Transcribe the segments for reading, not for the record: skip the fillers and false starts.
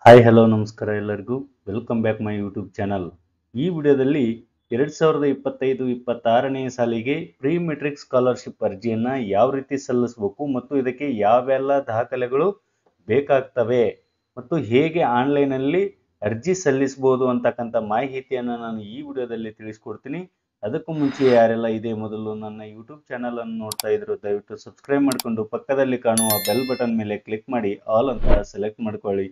Hi hello ನಮಸ್ಕಾರ ಎಲ್ಲರಿಗೂ welcome back my YouTube channel. ಈ ವಿಡಿಯೋದಲ್ಲಿ 2025-26ನೇ ಸಾಲಿಗೆ ಪ್ರೀ ಮೆಟ್ರಿಕ್ ಸ್ಕಾಲರ್ಶಿಪ್ ಅರ್ಜಿಯನ್ನು ಯಾವ ರೀತಿ ಸಲ್ಲಿಸಬೇಕು ಮತ್ತು ಇದಕ್ಕೆ ಯಾವೆಲ್ಲ ದಾಖಲೆಗಳು ಬೇಕಾಗ್ತವೆ ಮತ್ತು ಹೇಗೆ ಆನ್ಲೈನಲ್ಲಿ ಅರ್ಜಿ ಸಲ್ಲಿಸಬಹುದು ಅಂತಕ್ಕಂಥ ಮಾಹಿತಿಯನ್ನು ನಾನು ಈ ವಿಡಿಯೋದಲ್ಲಿ ತಿಳಿಸ್ಕೊಡ್ತೀನಿ. ಅದಕ್ಕೂ ಮುಂಚೆ ಯಾರೆಲ್ಲ ಇದೇ ಮೊದಲು ನನ್ನ ಯೂಟ್ಯೂಬ್ ಚಾನಲ್ ಅನ್ನು ನೋಡ್ತಾ ಇದ್ರು ದಯವಿಟ್ಟು ಸಬ್ಸ್ಕ್ರೈಬ್ ಮಾಡಿಕೊಂಡು ಪಕ್ಕದಲ್ಲಿ ಕಾಣುವ ಬೆಲ್ ಬಟನ್ ಮೇಲೆ ಕ್ಲಿಕ್ ಮಾಡಿ ಆಲ್ ಅಂತ ಸೆಲೆಕ್ಟ್ ಮಾಡ್ಕೊಳ್ಳಿ.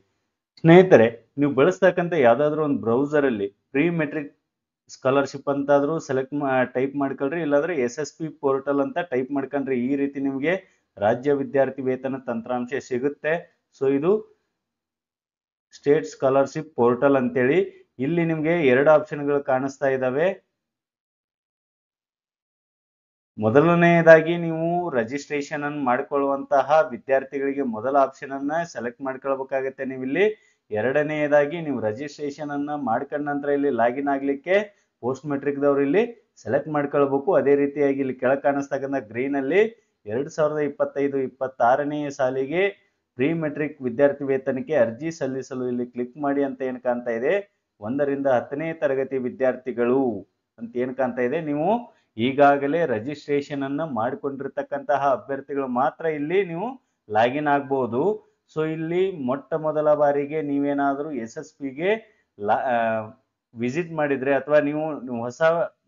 ಸ್ನೇಹಿತರೆ, ನೀವು ಬಳಸ್ತಕ್ಕಂಥ ಯಾವುದಾದ್ರೂ ಒಂದು ಬ್ರೌಸರಲ್ಲಿ ಪ್ರೀ ಮೆಟ್ರಿಕ್ ಸ್ಕಾಲರ್ಶಿಪ್ ಅಂತಾದರೂ ಟೈಪ್ ಮಾಡ್ಕೊಳ್ರಿ, ಇಲ್ಲಾಂದ್ರೆ SSP ಪೋರ್ಟಲ್ ಅಂತ ಟೈಪ್ ಮಾಡ್ಕೊಂಡ್ರೆ ಈ ರೀತಿ ನಿಮಗೆ ರಾಜ್ಯ ವಿದ್ಯಾರ್ಥಿ ವೇತನ ತಂತ್ರಾಂಶ ಸಿಗುತ್ತೆ. ಸೊ ಇದು ಸ್ಟೇಟ್ ಸ್ಕಾಲರ್ಶಿಪ್ ಪೋರ್ಟಲ್ ಅಂತೇಳಿ. ಇಲ್ಲಿ ನಿಮಗೆ ಎರಡು ಆಪ್ಷನ್ಗಳು ಕಾಣಿಸ್ತಾ ಇದ್ದಾವೆ. ಮೊದಲನೆಯದಾಗಿ ನೀವು ರಿಜಿಸ್ಟ್ರೇಷನ್ ಅನ್ನು ಮಾಡಿಕೊಳ್ಳುವಂತಹ ವಿದ್ಯಾರ್ಥಿಗಳಿಗೆ ಮೊದಲ ಆಪ್ಷನ್ ಅನ್ನ ಸೆಲೆಕ್ಟ್ ಮಾಡ್ಕೊಳ್ಬೇಕಾಗತ್ತೆ ನೀವು ಇಲ್ಲಿ. ಎರಡನೆಯದಾಗಿ ನೀವು ರಿಜಿಸ್ಟ್ರೇಷನ್ ಅನ್ನ ಮಾಡ್ಕೊಂಡ ನಂತರ ಇಲ್ಲಿ ಲಾಗಿನ್ ಆಗ್ಲಿಕ್ಕೆ ಪೋಸ್ಟ್ ಮೆಟ್ರಿಕ್ ದವರು ಇಲ್ಲಿ ಸೆಲೆಕ್ಟ್ ಮಾಡ್ಕೊಳ್ಬೇಕು. ಅದೇ ರೀತಿಯಾಗಿ ಇಲ್ಲಿ ಕೆಳಗೆ ಕಾಣಿಸ್ತಕ್ಕಂಥ ಗ್ರೀನ್ ಅಲ್ಲಿ 2025-26ನೇ ಸಾಲಿಗೆ ಪ್ರೀ ಮೆಟ್ರಿಕ್ ವಿದ್ಯಾರ್ಥಿ ವೇತನಕ್ಕೆ ಅರ್ಜಿ ಸಲ್ಲಿಸಲು ಇಲ್ಲಿ ಕ್ಲಿಕ್ ಮಾಡಿ ಅಂತ ಏನ್ ಕಾಣ್ತಾ ಇದೆ. 1ರಿಂದ 10ನೇ ತರಗತಿ ವಿದ್ಯಾರ್ಥಿಗಳು ಅಂತ ಏನ್ ಕಾಣ್ತಾ ಇದೆ. ನೀವು ಈಗಾಗಲೇ ರಿಜಿಸ್ಟ್ರೇಷನ್ ಅನ್ನ ಮಾಡಿಕೊಂಡಿರ್ತಕ್ಕಂತಹ ಅಭ್ಯರ್ಥಿಗಳು ಮಾತ್ರ ಇಲ್ಲಿ ನೀವು ಲಾಗಿನ್ ಆಗ್ಬಹುದು. ಸೊ ಇಲ್ಲಿ ಮೊಟ್ಟ ಮೊದಲ ಬಾರಿಗೆ ನೀವೇನಾದರೂ SSPಗೆ ವಿಸಿಟ್ ಮಾಡಿದ್ರೆ ಅಥವಾ ನೀವು ಹೊಸ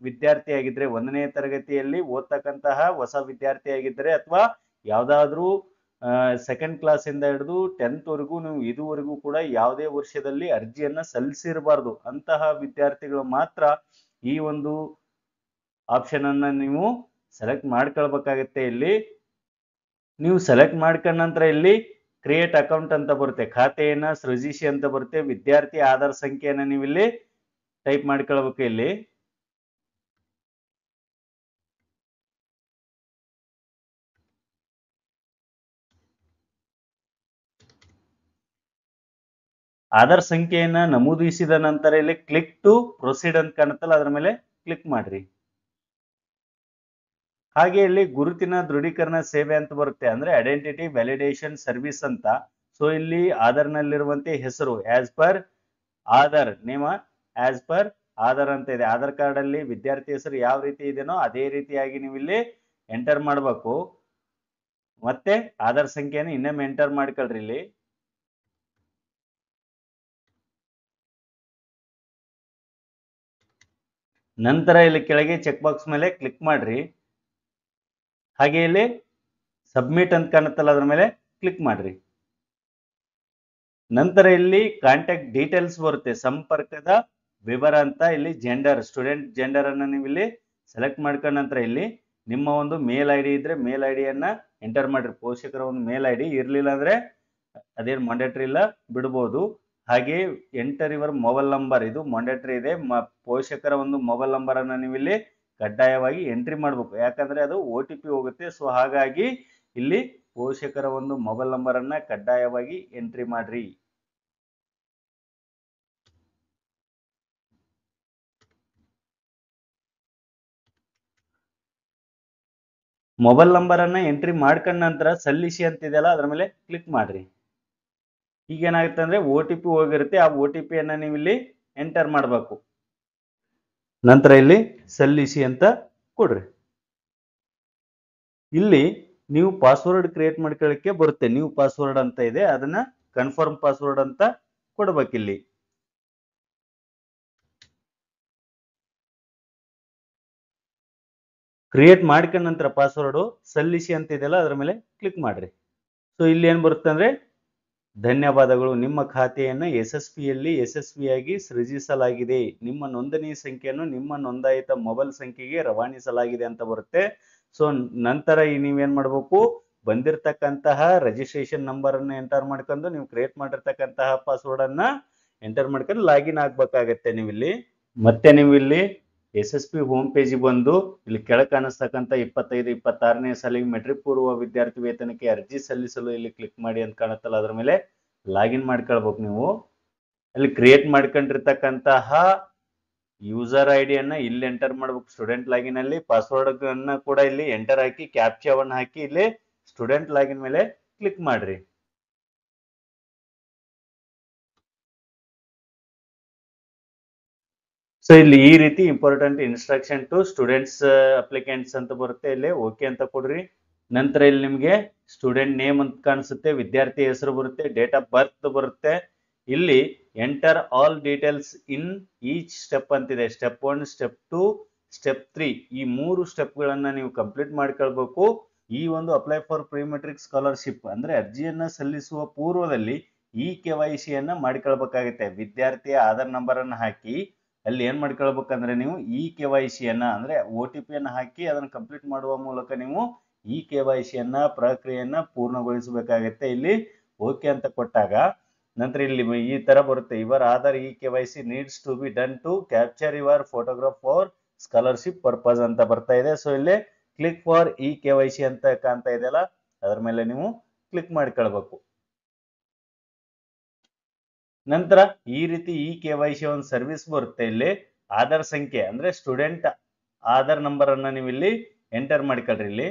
ವಿದ್ಯಾರ್ಥಿ ಆಗಿದ್ರೆ, 1ನೇ ತರಗತಿಯಲ್ಲಿ ಓದ್ತಕ್ಕಂತಹ ಹೊಸ ವಿದ್ಯಾರ್ಥಿ ಆಗಿದ್ರೆ ಅಥವಾ ಯಾವ್ದಾದ್ರೂ ಸೆಕೆಂಡ್ ಕ್ಲಾಸ್ ಇಂದ ಹಿಡಿದು 10th ವರೆಗೂ ನೀವು ಇದುವರೆಗೂ ಕೂಡ ಯಾವುದೇ ವರ್ಷದಲ್ಲಿ ಅರ್ಜಿಯನ್ನ ಸಲ್ಲಿಸಿರಬಾರ್ದು. ಅಂತಹ ವಿದ್ಯಾರ್ಥಿಗಳು ಮಾತ್ರ ಈ ಒಂದು ಆಪ್ಷನ್ ಅನ್ನ ನೀವು ಸೆಲೆಕ್ಟ್ ಮಾಡ್ಕೊಳ್ಬೇಕಾಗತ್ತೆ. ಇಲ್ಲಿ ನೀವು ಸೆಲೆಕ್ಟ್ ಮಾಡ್ಕೊಂಡ ನಂತರ ಇಲ್ಲಿ ಕ್ರಿಯೇಟ್ ಅಕೌಂಟ್ ಅಂತ ಬರುತ್ತೆ, ಖಾತೆಯನ್ನ ಸೃಜಿಸಿ ಅಂತ ಬರುತ್ತೆ. ವಿದ್ಯಾರ್ಥಿ ಆಧಾರ್ ಸಂಖ್ಯೆಯನ್ನ ನೀವು ಇಲ್ಲಿ ಟೈಪ್ ಮಾಡ್ಕೊಳ್ಬೇಕು. ಇಲ್ಲಿ ಆಧಾರ್ ಸಂಖ್ಯೆಯನ್ನ ನಮೂದಿಸಿದ ನಂತರ ಇಲ್ಲಿ ಕ್ಲಿಕ್ ಟು ಪ್ರೊಸೀಡ್ ಅಂತ ಕಾಣುತ್ತಲ್ಲ, ಅದರ ಮೇಲೆ ಕ್ಲಿಕ್ ಮಾಡ್ರಿ. ಹಾಗೆ ಇಲ್ಲಿ ಗುರುತಿನ ದೃಢೀಕರಣ ಸೇವೆ ಅಂತ ಬರುತ್ತೆ, ಅಂದ್ರೆ ಐಡೆಂಟಿಟಿ ವ್ಯಾಲಿಡೇಷನ್ ಸರ್ವಿಸ್ ಅಂತ. ಸೊ ಇಲ್ಲಿ ಆಧಾರ್ ನಲ್ಲಿರುವಂತೆ ಹೆಸರು ಆಸ್ ಪರ್ ಆಧಾರ್ ನೇಮ ಆಸ್ ಪರ್ ಆಧಾರ್ ಅಂತ ಇದೆ. ಆಧಾರ್ ಕಾರ್ಡ್ ಅಲ್ಲಿ ವಿದ್ಯಾರ್ಥಿ ಹೆಸರು ಯಾವ ರೀತಿ ಇದೆನೋ ಅದೇ ರೀತಿಯಾಗಿ ನೀವು ಇಲ್ಲಿ ಎಂಟರ್ ಮಾಡಬೇಕು. ಮತ್ತೆ ಆಧಾರ್ ಸಂಖ್ಯೆಯನ್ನು ಇನ್ನೊಮ್ಮೆ ಎಂಟರ್ ಮಾಡ್ಕೊಳ್ರಿ. ಇಲ್ಲಿ ನಂತರ ಇಲ್ಲಿ ಕೆಳಗೆ ಚೆಕ್ ಬಾಕ್ಸ್ ಮೇಲೆ ಕ್ಲಿಕ್ ಮಾಡ್ರಿ. ಹಾಗೆ ಇಲ್ಲಿ ಸಬ್ಮಿಟ್ ಅಂತ ಕಾಣುತ್ತಲ್ಲ, ಅದ್ರ ಮೇಲೆ ಕ್ಲಿಕ್ ಮಾಡ್ರಿ. ನಂತರ ಇಲ್ಲಿ ಕಾಂಟ್ಯಾಕ್ಟ್ ಡೀಟೇಲ್ಸ್ ಬರುತ್ತೆ, ಸಂಪರ್ಕದ ವಿವರ ಅಂತ. ಇಲ್ಲಿ ಜೆಂಡರ್, ಸ್ಟೂಡೆಂಟ್ ಜೆಂಡರ್ ಅನ್ನ ನೀವು ಇಲ್ಲಿ ಸೆಲೆಕ್ಟ್ ಮಾಡ್ಕೊಂಡ ನಂತರ ಇಲ್ಲಿ ನಿಮ್ಮ ಒಂದು ಮೇಲ್ ಐಡಿ ಇದ್ರೆ ಮೇಲ್ ಐಡಿಯನ್ನ ಎಂಟರ್ ಮಾಡ್ರಿ. ಪೋಷಕರ ಒಂದು ಮೇಲ್ ಐಡಿ ಇರ್ಲಿಲ್ಲ ಅಂದ್ರೆ ಅದೇನು ಮಾಂಡೇಟರಿ ಇಲ್ಲ, ಬಿಡ್ಬೋದು. ಹಾಗೆ ಎಂಟರ್ ಯುವರ್ ಮೊಬೈಲ್ ನಂಬರ್, ಇದು ಮಾಂಡೇಟರಿ ಇದೆ. ಪೋಷಕರ ಒಂದು ಮೊಬೈಲ್ ನಂಬರ್ ಅನ್ನ ನೀವು ಇಲ್ಲಿ ಕಡ್ಡಾಯವಾಗಿ ಎಂಟ್ರಿ ಮಾಡಬೇಕು, ಯಾಕಂದ್ರೆ ಅದು OTP ಹೋಗುತ್ತೆ. ಸೊ ಹಾಗಾಗಿ ಇಲ್ಲಿ ಪೋಷಕರ ಒಂದು ಮೊಬೈಲ್ ನಂಬರ್ ಅನ್ನ ಕಡ್ಡಾಯವಾಗಿ ಎಂಟ್ರಿ ಮಾಡ್ರಿ. ಮೊಬೈಲ್ ನಂಬರ್ ಅನ್ನ ಎಂಟ್ರಿ ಮಾಡ್ಕೊಂಡ ನಂತರ ಸಲ್ಲಿಸಿ ಅಂತಿದೆಯಲ್ಲ, ಅದರ ಮೇಲೆ ಕ್ಲಿಕ್ ಮಾಡ್ರಿ. ಈಗ ಏನಾಗುತ್ತೆ ಅಂದ್ರೆ OTP ಹೋಗಿರುತ್ತೆ, ಆ OTP ಅನ್ನ ನೀವು ಇಲ್ಲಿ ಎಂಟರ್ ಮಾಡಬೇಕು. ನಂತರ ಇಲ್ಲಿ ಸಲ್ಲಿಸಿ ಅಂತ ಕೊಡ್ರಿ. ಇಲ್ಲಿ ನೀವು ಪಾಸ್ವರ್ಡ್ ಕ್ರಿಯೇಟ್ ಮಾಡ್ಕೊಳ್ಳಿಕ್ಕೆ ಬರುತ್ತೆ, ನ್ಯೂ ಪಾಸ್ವರ್ಡ್ ಅಂತ ಇದೆ, ಅದನ್ನ ಕನ್ಫರ್ಮ್ ಪಾಸ್ವರ್ಡ್ ಅಂತ ಕೊಡ್ಬೇಕಿಲ್ಲಿ. ಕ್ರಿಯೇಟ್ ಮಾಡ್ಕೊಂಡ ನಂತರ ಪಾಸ್ವರ್ಡ್ ಸಲ್ಲಿಸಿ ಅಂತ ಇದೆಯಲ್ಲ, ಅದರ ಮೇಲೆ ಕ್ಲಿಕ್ ಮಾಡ್ರಿ. ಸೊ ಇಲ್ಲಿ ಏನ್ ಬರುತ್ತೆ ಅಂದ್ರೆ, ಧನ್ಯವಾದಗಳು, ನಿಮ್ಮ ಖಾತೆಯನ್ನು SSPಯಲ್ಲಿ ಯಶಸ್ವಿಯಾಗಿ ಸೃಜಿಸಲಾಗಿದೆ. ನಿಮ್ಮ ನೋಂದಣಿ ಸಂಖ್ಯೆಯನ್ನು ನಿಮ್ಮ ನೋಂದಾಯಿತ ಮೊಬೈಲ್ ಸಂಖ್ಯೆಗೆ ರವಾನಿಸಲಾಗಿದೆ ಅಂತ ಬರುತ್ತೆ. ಸೊ ನಂತರ ನೀವೇನ್ ಮಾಡ್ಬೇಕು, ಬಂದಿರತಕ್ಕಂತಹ ರಿಜಿಸ್ಟ್ರೇಷನ್ ನಂಬರ್ ಅನ್ನು ಎಂಟರ್ ಮಾಡ್ಕೊಂಡು ನೀವು ಕ್ರಿಯೇಟ್ ಮಾಡಿರ್ತಕ್ಕಂತಹ ಪಾಸ್ವರ್ಡ್ ಅನ್ನ ಎಂಟರ್ ಮಾಡ್ಕೊಂಡು ಲಾಗಿನ್ ಆಗ್ಬೇಕಾಗತ್ತೆ. ನೀವು ಇಲ್ಲಿ ಮತ್ತೆ ನೀವು ಇಲ್ಲಿ SSP ಹೋಮ್ ಪೇಜ್ ಬಂದು ಇಲ್ಲಿ ಕೆಳಗೆ ಕಾಣಿಸ್ತಕ್ಕಂಥ 25-26ನೇ ಸಾಲಿಗೆ ಮೆಟ್ರಿಕ್ ಪೂರ್ವ ವಿದ್ಯಾರ್ಥಿ ವೇತನಕ್ಕೆ ಅರ್ಜಿ ಸಲ್ಲಿಸಲು ಇಲ್ಲಿ ಕ್ಲಿಕ್ ಮಾಡಿ ಅಂತ ಕಾಣುತ್ತಲ್ಲ, ಅದರ ಮೇಲೆ ಲಾಗಿನ್ ಮಾಡ್ಕೊಳ್ಬೇಕು. ನೀವು ಅಲ್ಲಿ ಕ್ರಿಯೇಟ್ ಮಾಡ್ಕೊಂಡಿರ್ತಕ್ಕಂತಹ ಯೂಸರ್ ಐಡಿಯನ್ನ ಇಲ್ಲಿ ಎಂಟರ್ ಮಾಡ್ಬೇಕು. ಸ್ಟೂಡೆಂಟ್ ಲಾಗಿನ್ ಅಲ್ಲಿ ಪಾಸ್ವರ್ಡ್ ಅನ್ನ ಕೂಡ ಇಲ್ಲಿ ಎಂಟರ್ ಹಾಕಿ ಕ್ಯಾಪ್ಚಾವನ್ನ ಹಾಕಿ ಇಲ್ಲಿ ಸ್ಟೂಡೆಂಟ್ ಲಾಗಿನ್ ಮೇಲೆ ಕ್ಲಿಕ್ ಮಾಡ್ರಿ. ಸೊ ಇಲ್ಲಿ ಈ ರೀತಿ important instruction to students applicants ಅಂತ ಬರುತ್ತೆ, ಇಲ್ಲಿ ಓಕೆ ಅಂತ ಕೊಡ್ರಿ. ನಂತರ ಇಲ್ಲಿ ನಿಮಗೆ ಸ್ಟೂಡೆಂಟ್ ನೇಮ್ ಅಂತ ಕಾಣಿಸುತ್ತೆ, ವಿದ್ಯಾರ್ಥಿ ಹೆಸರು ಬರುತ್ತೆ, ಡೇಟ್ ಆಫ್ ಬರ್ತ್ ಬರುತ್ತೆ. ಇಲ್ಲಿ enter all details in each step ಅಂತಿದೆ. ಸ್ಟೆಪ್ 1, ಸ್ಟೆಪ್ 2, ಸ್ಟೆಪ್ 3 ಈ 3 ಸ್ಟೆಪ್ಗಳನ್ನ ನೀವು ಕಂಪ್ಲೀಟ್ ಮಾಡ್ಕೊಳ್ಬೇಕು. ಈ ಒಂದು apply for pre matric scholarship ಅಂದ್ರೆ ಅರ್ಜಿಯನ್ನ ಸಲ್ಲಿಸುವ ಪೂರ್ವದಲ್ಲಿ ಈ KYC ಯನ್ನ ಮಾಡ್ಕೊಳ್ಬೇಕಾಗುತ್ತೆ. ವಿದ್ಯಾರ್ಥಿಯ ಆಧಾರ್ ನಂಬರ್ ಅನ್ನು ಹಾಕಿ ಅಲ್ಲಿ ಏನ್ ಮಾಡ್ಕೊಳ್ಬೇಕಂದ್ರೆ ನೀವು ಈ KYC ಯನ್ನ ಅಂದ್ರೆ OTP ಯನ್ನ ಹಾಕಿ ಅದನ್ನ ಕಂಪ್ಲೀಟ್ ಮಾಡುವ ಮೂಲಕ ನೀವು ಈ KYC ಯನ್ನ ಪ್ರಕ್ರಿಯೆಯನ್ನ ಪೂರ್ಣಗೊಳಿಸಬೇಕಾಗುತ್ತೆ. ಇಲ್ಲಿ ಓಕೆ ಅಂತ ಕೊಟ್ಟಾಗ ನಂತರ ಇಲ್ಲಿ ಈ ತರ ಬರುತ್ತೆ, your Aadhaar e KYC needs to be done to capture your photograph for scholarship purpose ಅಂತ ಬರ್ತಾ ಇದೆ. ಸೊ ಇಲ್ಲಿ ಕ್ಲಿಕ್ ಫಾರ್ ಈ KYC ಅಂತ ಕಾಣ್ತಾ ಇದೆಯಲ್ಲ, ಅದರ ಮೇಲೆ ನೀವು ಕ್ಲಿಕ್ ಮಾಡ್ಕೊಳ್ಬೇಕು. ನಂತರ ಈ ರೀತಿ ಈ KYC ಒಂದು ಸರ್ವಿಸ್ ಬರುತ್ತೆ. ಇಲ್ಲಿ ಆಧಾರ್ ಸಂಖ್ಯೆ ಅಂದ್ರೆ ಸ್ಟೂಡೆಂಟ್ ಆಧಾರ್ ನಂಬರ್ ಅನ್ನ ನೀವು ಇಲ್ಲಿ ಎಂಟರ್ ಮಾಡ್ಕೊಳ್ರಿ. ಇಲ್ಲಿ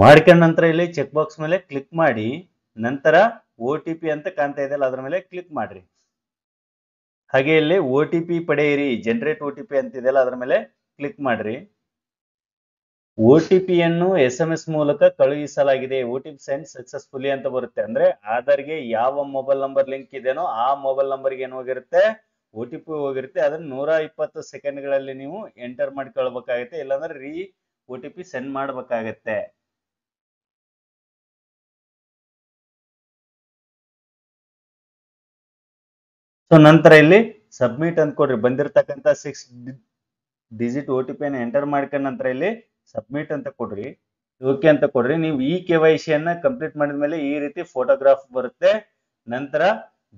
ಮಾಡ್ಕೊಂಡ ನಂತರ ಇಲ್ಲಿ ಚೆಕ್ ಬಾಕ್ಸ್ ಮೇಲೆ ಕ್ಲಿಕ್ ಮಾಡಿ ನಂತರ OTP ಅಂತ ಕಾಣ್ತಾ ಇದೆಯಲ್ಲ ಅದರ ಮೇಲೆ ಕ್ಲಿಕ್ ಮಾಡ್ರಿ. ಹಾಗೆ ಇಲ್ಲಿ OTP ಪಡೆಯಿರಿ, ಜನರೇಟ್ OTP ಅಂತಿದೆಯಲ್ಲ ಅದರ ಮೇಲೆ ಕ್ಲಿಕ್ ಮಾಡ್ರಿ. OTP ಯನ್ನು SMS ಮೂಲಕ ಕಳುಹಿಸಲಾಗಿದೆ, OTP ಸೆಂಡ್ ಸಕ್ಸಸ್ಫುಲಿ ಅಂತ ಬರುತ್ತೆ. ಅಂದ್ರೆ ಆಧಾರ್ಗೆ ಯಾವ ಮೊಬೈಲ್ ನಂಬರ್ ಲಿಂಕ್ ಇದೆನೋ ಆ ಮೊಬೈಲ್ ನಂಬರ್ಗೆ ಏನು ಹೋಗಿರುತ್ತೆ, OTP ಹೋಗಿರುತ್ತೆ. ಅದನ್ನ 120 ಸೆಕೆಂಡ್ಗಳಲ್ಲಿ ನೀವು ಎಂಟರ್ ಮಾಡ್ಕೊಳ್ಬೇಕಾಗುತ್ತೆ, ಇಲ್ಲಾಂದ್ರೆ OTP ಸೆಂಡ್ ಮಾಡ್ಬೇಕಾಗತ್ತೆ. ಸೊ ನಂತರ ಇಲ್ಲಿ ಸಬ್ಮಿಟ್ ಅಂತ ಕೊಡ್ರಿ. ಬಂದಿರತಕ್ಕಂತ 6 ಡಿಜಿಟ್ OTP ಅನ್ನು ಎಂಟರ್ ಮಾಡ್ಕೊಂಡ ನಂತರ ಇಲ್ಲಿ ಸಬ್ಮಿಟ್ ಅಂತ ಕೊಡ್ರಿ, ಓಕೆ ಅಂತ ಕೊಡ್ರಿ. ನೀವು ಈ KYC ಯನ್ನ ಕಂಪ್ಲೀಟ್ ಮಾಡಿದ್ಮೇಲೆ ಈ ರೀತಿ ಫೋಟೋಗ್ರಾಫ್ ಬರುತ್ತೆ. ನಂತರ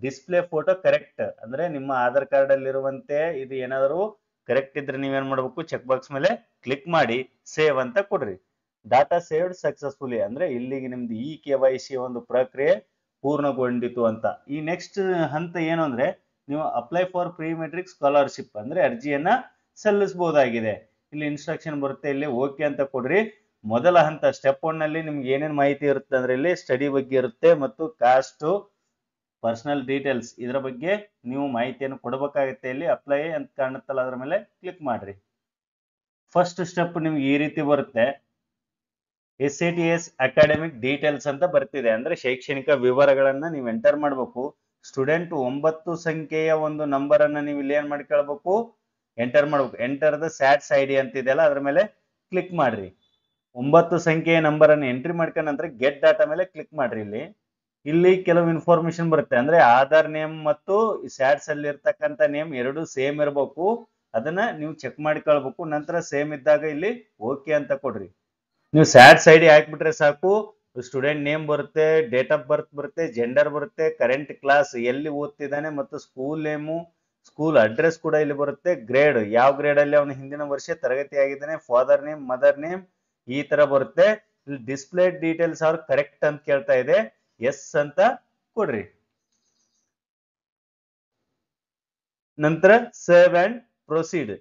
ಡಿಸ್ಪ್ಲೇ ಫೋಟೋ ಕರೆಕ್ಟ್ ಅಂದ್ರೆ ನಿಮ್ಮ ಆಧಾರ್ ಕಾರ್ಡ್ ಅಲ್ಲಿ ಇರುವಂತೆ ಇದು ಏನಾದರೂ ಕರೆಕ್ಟ್ ಇದ್ರೆ ನೀವೇನ್ ಮಾಡ್ಬೇಕು, ಚೆಕ್ ಬಾಕ್ಸ್ ಮೇಲೆ ಕ್ಲಿಕ್ ಮಾಡಿ ಸೇವ್ ಅಂತ ಕೊಡ್ರಿ. ಡಾಟಾ ಸೇವ್ಡ್ ಸಕ್ಸಸ್ಫುಲಿ ಅಂದ್ರೆ ಇಲ್ಲಿಗೆ ನಿಮ್ದು ಈ KYC ಒಂದು ಪ್ರಕ್ರಿಯೆ ಪೂರ್ಣಗೊಂಡಿತು ಅಂತ. ಈ ನೆಕ್ಸ್ಟ್ ಹಂತ ಏನು ಅಂದ್ರೆ ನೀವು apply for pre matric scholarship ಅಂದ್ರೆ ಅರ್ಜಿಯನ್ನ ಸಲ್ಲಿಸಬಹುದಾಗಿದೆ. ಇಲ್ಲಿ ಇನ್ಸ್ಟ್ರಕ್ಷನ್ ಬರುತ್ತೆ, ಇಲ್ಲಿ ಓಕೆ ಅಂತ ಕೊಡ್ರಿ. ಮೊದಲ ಹಂತ ಸ್ಟೆಪ್ 1 ನಲ್ಲಿ ನಿಮ್ಗೆ ಏನೇನ್ ಮಾಹಿತಿ ಇರುತ್ತೆ ಅಂದ್ರೆ ಇಲ್ಲಿ ಸ್ಟಡಿ ಬಗ್ಗೆ ಇರುತ್ತೆ ಮತ್ತು ಕಾಸ್ಟ್, ಪರ್ಸನಲ್ ಡೀಟೇಲ್ಸ್ ಇದರ ಬಗ್ಗೆ ನೀವು ಮಾಹಿತಿಯನ್ನು ಕೊಡಬೇಕಾಗುತ್ತೆ. ಇಲ್ಲಿ ಅಪ್ಲೈ ಅಂತ ಕಾಣುತ್ತಲ್ಲ ಅದರ ಮೇಲೆ ಕ್ಲಿಕ್ ಮಾಡ್ರಿ. ಫಸ್ಟ್ ಸ್ಟೆಪ್ ನಿಮ್ಗೆ ಈ ರೀತಿ ಬರುತ್ತೆ, SATS ಅಕಾಡೆಮಿಕ್ ಡೀಟೇಲ್ಸ್ ಅಂತ ಬರ್ತಿದೆ. ಅಂದ್ರೆ ಶೈಕ್ಷಣಿಕ ವಿವರಗಳನ್ನ ನೀವು ಎಂಟರ್ ಮಾಡಬೇಕು. ಸ್ಟೂಡೆಂಟ್ 9 ಸಂಖ್ಯೆಯ ಒಂದು ನಂಬರ್ ಅನ್ನ ನೀವು ಇಲ್ಲಿ ಏನ್ ಮಾಡ್ಕೊಳ್ಬೇಕು, ಎಂಟರ್ ಮಾಡ್ಬೇಕು. ಎಂಟರ್ ದ ಸ್ಯಾಟ್ಸ್ ID ಅಂತಿದೆಯಲ್ಲ ಅದ್ರ ಮೇಲೆ ಕ್ಲಿಕ್ ಮಾಡ್ರಿ. 9 ಸಂಖ್ಯೆಯ ನಂಬರ್ ಅನ್ನು ಎಂಟ್ರಿ ಮಾಡ್ಕೊಂಡ ನಂತರ ಗೆಟ್ ಡಾಟಾ ಮೇಲೆ ಕ್ಲಿಕ್ ಮಾಡ್ರಿ. ಇಲ್ಲಿ ಕೆಲವು ಇನ್ಫಾರ್ಮೇಶನ್ ಬರುತ್ತೆ, ಅಂದ್ರೆ ಆಧಾರ್ ನೇಮ್ ಮತ್ತು ಸ್ಯಾಟ್ಸ್ ಅಲ್ಲಿ ಇರ್ತಕ್ಕಂಥ ನೇಮ್ ಎರಡು ಸೇಮ್ ಇರಬೇಕು, ಅದನ್ನ ನೀವು ಚೆಕ್ ಮಾಡ್ಕೊಳ್ಬೇಕು. ನಂತರ ಸೇಮ್ ಇದ್ದಾಗ ಇಲ್ಲಿ ಓಕೆ ಅಂತ ಕೊಡ್ರಿ. ನೀವು ಸ್ಯಾಟ್ಸ್ ID ಹಾಕ್ಬಿಟ್ರೆ ಸಾಕು, ಸ್ಟೂಡೆಂಟ್ ನೇಮ್ ಬರುತ್ತೆ, ಡೇಟ್ ಆಫ್ ಬರ್ತ್ ಬರುತ್ತೆ, ಜೆಂಡರ್ ಬರುತ್ತೆ, ಕರೆಂಟ್ ಕ್ಲಾಸ್ ಎಲ್ಲಿ ಓದ್ತಿದ್ದಾನೆ ಮತ್ತು ಸ್ಕೂಲ್ ನೇಮು, ಸ್ಕೂಲ್ ಅಡ್ರೆಸ್ ಕೂಡ ಇಲ್ಲಿ ಬರುತ್ತೆ, ಗ್ರೇಡ್ ಯಾವ ಗ್ರೇಡ್ ಅಲ್ಲಿ ಅವನು ಹಿಂದಿನ ವರ್ಷ ತರಗತಿ ಆಗಿದ್ದಾನೆ, ಫಾದರ್ ನೇಮ್, ಮದರ್ ನೇಮ್ ಈ ತರ ಬರುತ್ತೆ. ಇಲ್ಲಿ ಡಿಸ್ಪ್ಲೇ ಡೀಟೇಲ್ಸ್ ಅವ್ರು ಕರೆಕ್ಟ್ ಅಂತ ಕೇಳ್ತಾ ಇದೆ, ಎಸ್ ಅಂತ ಕೊಡ್ರಿ. ನಂತರ save and proceed.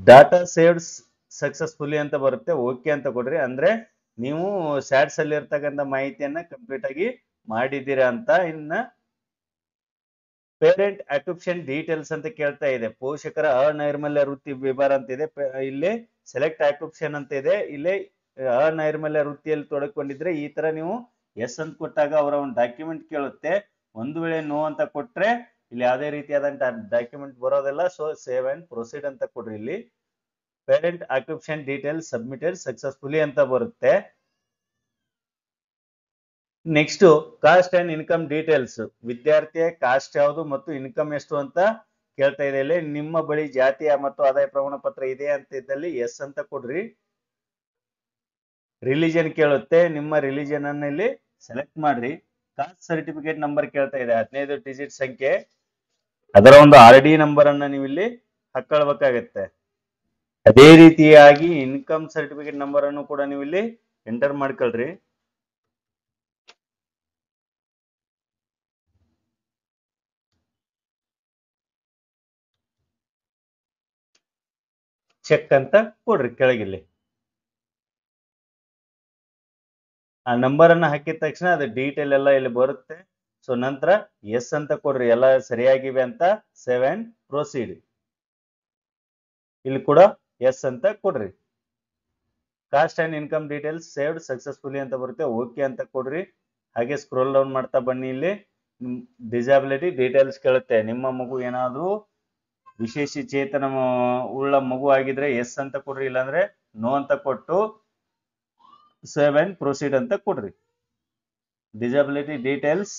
Data saved successfully ಅಂತ ಬರುತ್ತೆ, ಓಕೆ ಅಂತ ಕೊಡ್ರಿ. ಅಂದ್ರೆ ನೀವು ಸ್ಯಾಟ್ಸ್ ಅಲ್ಲಿ ಇರ್ತಕ್ಕಂಥ ಮಾಹಿತಿಯನ್ನ ಕಂಪ್ಲೀಟ್ ಆಗಿ ಮಾಡಿದ್ದೀರಾ ಅಂತ. ಇನ್ನ ಪೇರೆಂಟ್ ಅಕ್ಯುಪೇಷನ್ ಡೀಟೇಲ್ಸ್ ಅಂತ ಕೇಳ್ತಾ ಇದೆ, ಪೋಷಕರ ಅನೈರ್ಮಲ್ಯ ವೃತ್ತಿ ವಿವರ ಅಂತ ಇದೆ. ಇಲ್ಲಿ ಸೆಲೆಕ್ಟ್ ಅಕ್ಯುಪೇಷನ್ ಅಂತ ಇದೆ. ಇಲ್ಲಿ ಅನೈರ್ಮಲ್ಯ ವೃತ್ತಿಯಲ್ಲಿ ತೊಡಕೊಂಡಿದ್ರೆ ಈ ತರ ನೀವು ಎಸ್ ಅಂತ ಕೊಟ್ಟಾಗ ಅವರ ಒಂದು ಡಾಕ್ಯುಮೆಂಟ್ ಕೇಳುತ್ತೆ. ಒಂದು ವೇಳೆ ನೋ ಅಂತ ಕೊಟ್ರೆ ಇಲ್ಲಿ ಯಾವುದೇ ರೀತಿಯಾದಂತಹ ಡಾಕ್ಯುಮೆಂಟ್ ಬರೋದಿಲ್ಲ. ಸೊ ಸೇವ್ ಅಂಡ್ ಪ್ರೊಸೀಡ್ ಅಂತ ಕೊಡ್ರಿ. ಇಲ್ಲಿ parent occupation details submitted successfully ಅಂತ ಬರುತ್ತೆ. Next cost and income details, ವಿದ್ಯಾರ್ಥಿಯ ಕಾಸ್ಟ್ ಯಾವುದು ಮತ್ತು ಇನ್ಕಮ್ ಎಷ್ಟು ಅಂತ ಕೇಳ್ತಾ ಇದೆ. ಇಲ್ಲಿ ನಿಮ್ಮ ಬಳಿ ಜಾತಿಯ ಮತ್ತು ಆದಾಯ ಪ್ರಮಾಣ ಪತ್ರ ಇದೆ ಅಂತ ಇದ್ದಲ್ಲಿ ಎಸ್ ಅಂತ ಕೊಡ್ರಿ. ರಿಲಿಜನ್ ಕೇಳುತ್ತೆ, ನಿಮ್ಮ ರಿಲಿಜನ್ ಅನ್ನ ಇಲ್ಲಿ ಸೆಲೆಕ್ಟ್ ಮಾಡ್ರಿ. ಕಾಸ್ಟ್ ಸರ್ಟಿಫಿಕೇಟ್ ನಂಬರ್ ಕೇಳ್ತಾ ಇದೆ, 15 ಡಿಜಿಟ್ ಸಂಖ್ಯೆ, ಅದರ ಒಂದು RD ನಂಬರ್ ಅನ್ನ ನೀವು ಇಲ್ಲಿ ಹಾಕೊಳ್ಬೇಕಾಗತ್ತೆ. ಅದೇ ರೀತಿಯಾಗಿ ಇನ್ಕಮ್ ಸರ್ಟಿಫಿಕೇಟ್ ನಂಬರ್ ಅನ್ನು ಕೂಡ ನೀವು ಇಲ್ಲಿ ಎಂಟರ್ ಮಾಡ್ಕೊಳ್ರಿ. ಚೆಕ್ ಅಂತ ಕೊಡ್ರಿ ಕೆಳಗಿಲ್ಲಿ. ಆ ನಂಬರ್ ಅನ್ನ ಹಾಕಿದ ತಕ್ಷಣ ಅದು ಡೀಟೇಲ್ ಎಲ್ಲ ಇಲ್ಲಿ ಬರುತ್ತೆ. ಸೊ ನಂತರ ಎಸ್ ಅಂತ ಕೊಡ್ರಿ, ಎಲ್ಲ ಸರಿಯಾಗಿವೆ ಅಂತ. 7 ಪ್ರೊಸೀಡ್, ಇಲ್ಲಿ ಕೂಡ ಎಸ್ ಅಂತ ಕೊಡ್ರಿ. Cost and income details saved successfully ಅಂತ ಬರುತ್ತೆ, ಓಕೆ ಅಂತ ಕೊಡ್ರಿ. ಹಾಗೆ ಸ್ಕ್ರೋಲ್ ಡೌನ್ ಮಾಡ್ತಾ ಬನ್ನಿ. ಇಲ್ಲಿ ಡಿಸಬಿಲಿಟಿ ಡೀಟೇಲ್ಸ್ ಕೇಳುತ್ತೆ. ನಿಮ್ಮ ಮಗು ಏನಾದ್ರು ವಿಶೇಷ ಚೇತನ ಉಳ್ಳ ಮಗು ಆಗಿದ್ರೆ ಎಸ್ ಅಂತ ಕೊಡ್ರಿ, ಇಲ್ಲಾಂದ್ರೆ ನೋ ಅಂತ ಕೊಟ್ಟು 7 ಪ್ರೊಸೀಡ್ ಅಂತ ಕೊಡ್ರಿ. Disability details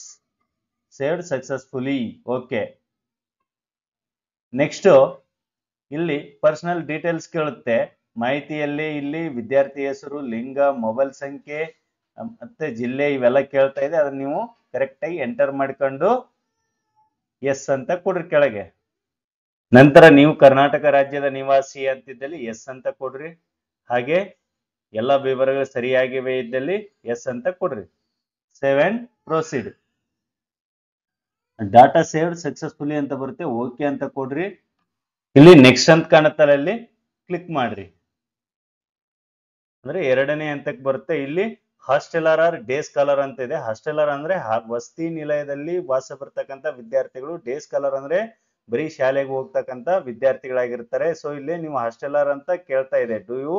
saved successfully, okay. Next ಇಲ್ಲಿ ಪರ್ಸನಲ್ ಡೀಟೇಲ್ಸ್ ಕೇಳುತ್ತೆ. ಮಾಹಿತಿಯಲ್ಲಿ ಇಲ್ಲಿ ವಿದ್ಯಾರ್ಥಿ ಹೆಸರು, ಲಿಂಗ, ಮೊಬೈಲ್ ಸಂಖ್ಯೆ ಮತ್ತೆ ಜಿಲ್ಲೆ ಇವೆಲ್ಲ ಕೇಳ್ತಾ ಇದೆ. ಅದನ್ನ ನೀವು ಕರೆಕ್ಟ್ ಆಗಿ ಎಂಟರ್ ಮಾಡ್ಕೊಂಡು ಎಸ್ ಅಂತ ಕೊಡ್ರಿ ಕೆಳಗೆ. ನಂತರ ನೀವು ಕರ್ನಾಟಕ ರಾಜ್ಯದ ನಿವಾಸಿ ಅಂತಿದ್ದಲ್ಲಿ ಎಸ್ ಅಂತ ಕೊಡ್ರಿ. ಹಾಗೆ ಎಲ್ಲ ವಿವರಗಳು ಸರಿಯಾಗಿವೆ ಇದ್ದಲ್ಲಿ ಎಸ್ ಅಂತ ಕೊಡ್ರಿ. 7 ಪ್ರೊಸೀಡ್. ಡಾಟಾ ಸೇವ್ಡ್ ಸಕ್ಸಸ್ಫುಲಿ ಅಂತ ಬರುತ್ತೆ, ಓಕೆ ಅಂತ ಕೊಡ್ರಿ. ಇಲ್ಲಿ ನೆಕ್ಸ್ಟ್ ಅಂತ ಕಾಣುತ್ತಲ್ಲ, ಇಲ್ಲಿ ಕ್ಲಿಕ್ ಮಾಡ್ರಿ. ಅಂದ್ರೆ ಎರಡನೇ ಹಂತಕ್ಕೆ ಬರುತ್ತೆ. ಇಲ್ಲಿ ಹಾಸ್ಟೆಲರ್ ಆರ್ ಡೇ ಸ್ಕಾಲರ್ ಅಂತ ಇದೆ. ಹಾಸ್ಟೆಲರ್ ಅಂದ್ರೆ ವಸತಿ ನಿಲಯದಲ್ಲಿ ವಾಸ ಬರ್ತಕ್ಕಂಥ ವಿದ್ಯಾರ್ಥಿಗಳು. ಡೇ ಸ್ಕಾಲರ್ ಅಂದ್ರೆ ಬರೀ ಶಾಲೆಗೆ ಹೋಗ್ತಕ್ಕಂಥ ವಿದ್ಯಾರ್ಥಿಗಳಾಗಿರ್ತಾರೆ. ಸೊ ಇಲ್ಲಿ ನೀವು ಹಾಸ್ಟೆಲರ್ ಅಂತ ಕೇಳ್ತಾ ಇದೆ, ಡೂ ಯು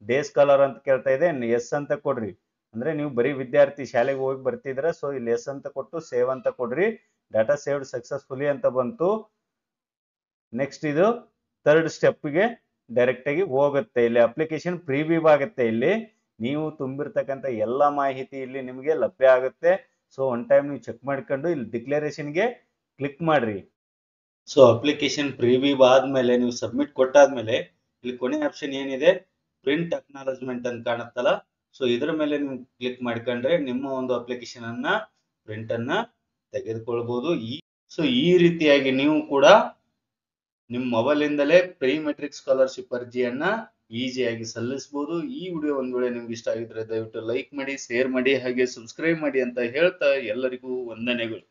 ಡೇ ಸ್ಕಾಲರ್ ಅಂತ ಕೇಳ್ತಾ ಇದೆ, ಎಸ್ ಅಂತ ಕೊಡ್ರಿ. ಅಂದ್ರೆ ನೀವು ಬರೀ ವಿದ್ಯಾರ್ಥಿ ಶಾಲೆಗೆ ಹೋಗಿ ಬರ್ತಿದ್ರೆ, ಸೊ ಇಲ್ಲಿ ಎಸ್ ಅಂತ ಕೊಟ್ಟು ಸೇವ್ ಅಂತ ಕೊಡ್ರಿ. ಡಾಟಾ ಸೇವ್ಡ್ ಸಕ್ಸಸ್ಫುಲಿ ಅಂತ ಬಂತು. ನೆಕ್ಸ್ಟ್ ಇದು ಥರ್ಡ್ ಸ್ಟೆಪ್ಗೆ ಡೈರೆಕ್ಟ್ ಆಗಿ ಹೋಗುತ್ತೆ. ಇಲ್ಲಿ ಅಪ್ಲಿಕೇಶನ್ ಪ್ರಿವ್ಯೂ ಆಗುತ್ತೆ. ಇಲ್ಲಿ ನೀವು ತುಂಬಿರ್ತಕ್ಕಂಥ ಎಲ್ಲ ಮಾಹಿತಿ ಇಲ್ಲಿ ನಿಮಗೆ ಲಭ್ಯ ಆಗುತ್ತೆ. ಸೊ ಒನ್ ಟೈಮ್ ನೀವು ಚೆಕ್ ಮಾಡ್ಕೊಂಡು ಇಲ್ಲಿ ಡಿಕ್ಲರೇಷನ್ಗೆ ಕ್ಲಿಕ್ ಮಾಡ್ರಿ. ಸೊ ಅಪ್ಲಿಕೇಶನ್ ಪ್ರಿವ್ಯೂ ಆದ್ಮೇಲೆ ನೀವು ಸಬ್ಮಿಟ್ ಕೊಟ್ಟಾದ್ಮೇಲೆ ಇಲ್ಲಿ ಕೊನೆ ಆಪ್ಷನ್ ಏನಿದೆ, ಪ್ರಿಂಟ್ ಅಕ್ನಾಲಜ್ಮೆಂಟ್ ಅಂತ ಕಾಣುತ್ತಲ್ಲ, ಸೊ ಇದರ ಮೇಲೆ ನೀವು ಕ್ಲಿಕ್ ಮಾಡ್ಕೊಂಡ್ರೆ ನಿಮ್ಮ ಒಂದು ಅಪ್ಲಿಕೇಶನ್ ಅನ್ನ ಪ್ರಿಂಟ್ ಅನ್ನ ತೆಗೆದುಕೊಳ್ಬಹುದು. ಈ ರೀತಿಯಾಗಿ ನೀವು ಕೂಡ ನಿಮ್ಮ ಮೊಬೈಲ್ ಇಂದಲೇ ಪ್ರೀ ಮೆಟ್ರಿಕ್ ಸ್ಕಾಲರ್ಶಿಪ್ ಅರ್ಜಿಯನ್ನ ಈಸಿಯಾಗಿ ಸಲ್ಲಿಸಬಹುದು. ಈ ವಿಡಿಯೋ ಒಂದ್ ವೇಳೆ ನಿಮ್ಗೆ ಇಷ್ಟ ಆಗಿದ್ರೆ ದಯವಿಟ್ಟು ಲೈಕ್ ಮಾಡಿ, ಶೇರ್ ಮಾಡಿ, ಹಾಗೆ ಸಬ್ಸ್ಕ್ರೈಬ್ ಮಾಡಿ ಅಂತ ಹೇಳ್ತಾ ಎಲ್ಲರಿಗೂ ವಂದನೆಗಳು.